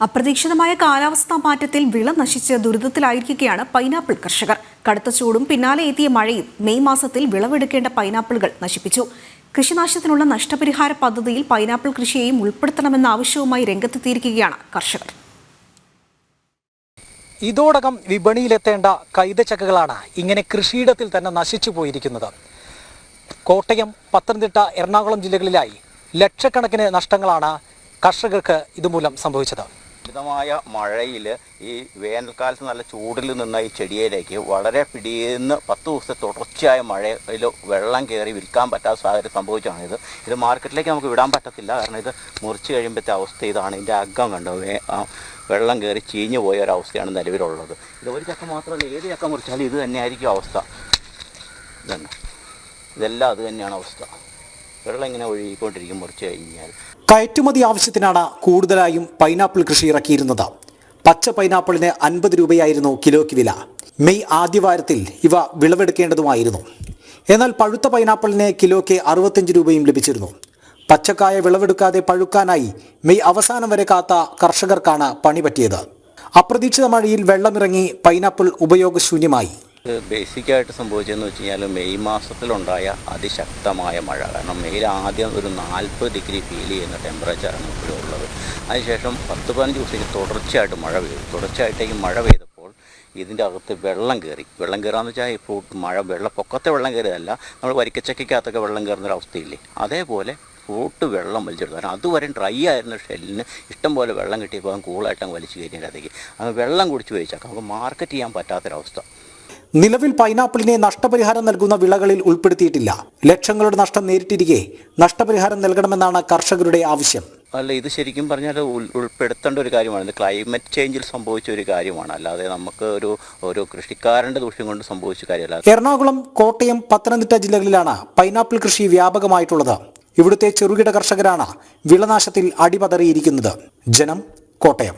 അപ്രതീക്ഷിതമായ കാലാവസ്ഥാ മാറ്റത്തിൽ വിള നശിച്ച് ദുരിതത്തിലായിരിക്കുകയാണ് പൈനാപ്പിൾ കർഷകർ. കടുത്ത ചൂടും പിന്നാലെ എത്തിയ മഴയും മെയ് മാസത്തിൽ വിളവെടുക്കേണ്ട പൈനാപ്പിളുകൾ നശിപ്പിച്ചു. കൃഷിനാശത്തിനുള്ള നഷ്ടപരിഹാര പദ്ധതിയിൽ പൈനാപ്പിൾ കൃഷിയെയും ഉൾപ്പെടുത്തണമെന്ന ആവശ്യവുമായി രംഗത്തെത്തിയിരിക്കുകയാണ് കർഷകർ. ഇതോടകം വിപണിയിലെത്തേണ്ട കൈതച്ചക്കകളാണ് ഇങ്ങനെ കൃഷിയിടത്തിൽ തന്നെ നശിച്ചു പോയിരിക്കുന്നത്. കോട്ടയം, പത്തനംതിട്ട, എറണാകുളം ജില്ലകളിലായി ലക്ഷക്കണക്കിന് നഷ്ടങ്ങളാണ് കർഷകർക്ക് ഇതുമൂലം സംഭവിച്ചത്. മിതമായ മഴയിൽ ഈ വേനൽക്കാലത്ത് നല്ല ചൂടിൽ നിന്ന ഈ ചെടിയിലേക്ക് വളരെ പിടിയുന്ന 10 ദിവസത്തെ തുടർച്ചയായ മഴയിൽ വെള്ളം കയറി വിൽക്കാൻ പറ്റാത്ത സാഹചര്യം സംഭവിച്ചാണിത്. ഇത് മാർക്കറ്റിലേക്ക് നമുക്ക് വിടാൻ പറ്റത്തില്ല. കാരണം ഇത് മുറിച്ച് കഴിയുമ്പോഴത്തെ അവസ്ഥ ഇതാണ്. ഇതിൻ്റെ അകം കണ്ടോ, വെള്ളം കയറി ചീഞ്ഞു പോയ ഒരവസ്ഥയാണ് നിലവിലുള്ളത്. ഇത് ഒരു ചക്ക മാത്രമല്ല, ഏത് ചക്ക മുറിച്ചാലും ഇത് തന്നെയായിരിക്കും അവസ്ഥ. ഇതന്നെ, ഇതെല്ലാം അത് തന്നെയാണ് അവസ്ഥ. വെള്ളം ഇങ്ങനെ ഒഴുകിക്കൊണ്ടിരിക്കും മുറിച്ച് കഴിഞ്ഞാൽ. കയറ്റുമതി ആവശ്യത്തിനാണ് കൂടുതലായും പൈനാപ്പിൾ കൃഷി ഇറക്കിയിരുന്നത്. പച്ച പൈനാപ്പിളിന് 50 രൂപയായിരുന്നു കിലോയ്ക്ക് വില. മെയ് ആദ്യവാരത്തിൽ ഇവ വിളവെടുക്കേണ്ടതുമായിരുന്നു. എന്നാൽ പഴുത്ത പൈനാപ്പിളിന് കിലോയ്ക്ക് 65 രൂപയും ലഭിച്ചിരുന്നു. പച്ചക്കായ വിളവെടുക്കാതെ പഴുക്കാനായി മെയ് അവസാനം വരെ കാത്ത കർഷകർക്കാണ് പണി പറ്റിയത്. അപ്രതീക്ഷിത മഴയിൽ വെള്ളമിറങ്ങി പൈനാപ്പിൾ ഉപയോഗശൂന്യമായി. ബേസിക്കായിട്ട് സംഭവിച്ചതെന്ന് വെച്ച് കഴിഞ്ഞാൽ മെയ് മാസത്തിലുണ്ടായ അതിശക്തമായ മഴ. കാരണം മെയ്യിൽ ആദ്യം ഒരു 40 ഡിഗ്രി ഫീൽ ചെയ്യുന്ന ടെമ്പറേച്ചറാണ് ഇവിടെ ഉള്ളത്. അതിനുശേഷം 10-15 ദിവസത്തേക്ക് തുടർച്ചയായിട്ട് മഴ പെയ്തു. തുടർച്ചയായിട്ടേക്ക് മഴ പെയ്തപ്പോൾ ഇതിൻ്റെ അകത്ത് വെള്ളം കയറാമെന്ന് വെച്ചാൽ ഈ വെള്ളപ്പൊക്കത്തെ വെള്ളം കയറിയതല്ല, നമ്മൾ വരിക്കച്ചക്കകത്തൊക്കെ വെള്ളം കയറുന്നൊരവസ്ഥയില്ലേ, അതേപോലെ ഫ്രൂട്ട് വെള്ളം വലിച്ചെടുത്തു. കാരണം അതുവരെ ഡ്രൈ ആയിരുന്ന ഷെല്ലിന് ഇഷ്ടംപോലെ വെള്ളം കിട്ടിയപ്പോൾ അത് കൂളായിട്ട് വലിച്ചു കയറ്റിൻ്റെ അകത്തേക്ക് അത് വെള്ളം കുടിച്ച് കഴിച്ചാൽ നമുക്ക് മാർക്കറ്റ് ചെയ്യാൻ പറ്റാത്തൊരവസ്ഥ. നിലവിൽ പൈനാപ്പിളിനെ നഷ്ടപരിഹാരം നൽകുന്ന വിളകളിൽ ഉൾപ്പെടുത്തിയിട്ടില്ല. ലക്ഷങ്ങളുടെ നഷ്ടം നേരിട്ടിരിക്കെ നഷ്ടപരിഹാരം നൽകണമെന്നാണ് കർഷകരുടെ ആവശ്യം. അല്ല, ഇത് ശരിക്കും പറഞ്ഞാൽ ഉൾപ്പെടുത്തേണ്ട ഒരു കാര്യമാണ്. ഇത് ക്ലൈമറ്റ് ചേഞ്ചിൽ സംഭവിച്ച ഒരു കാര്യമാണ്, അല്ലാതെ നമുക്ക് ഒരു കൃഷിക്കാരൻ്റെ ദൂഷ്യം കൊണ്ട് സംഭവിച്ച കാര്യമല്ല. എറണാകുളം, കോട്ടയം, പത്തനംതിട്ട ജില്ലകളിലാണ് പൈനാപ്പിൾ കൃഷി വ്യാപകമായിട്ടുള്ളത്. ഇവിടുത്തെ ചെറുകിട കർഷകരാണ് വിളനാശത്തിൽ അടിപതറിയിരിക്കുന്നത്. ജനം, കോട്ടയം.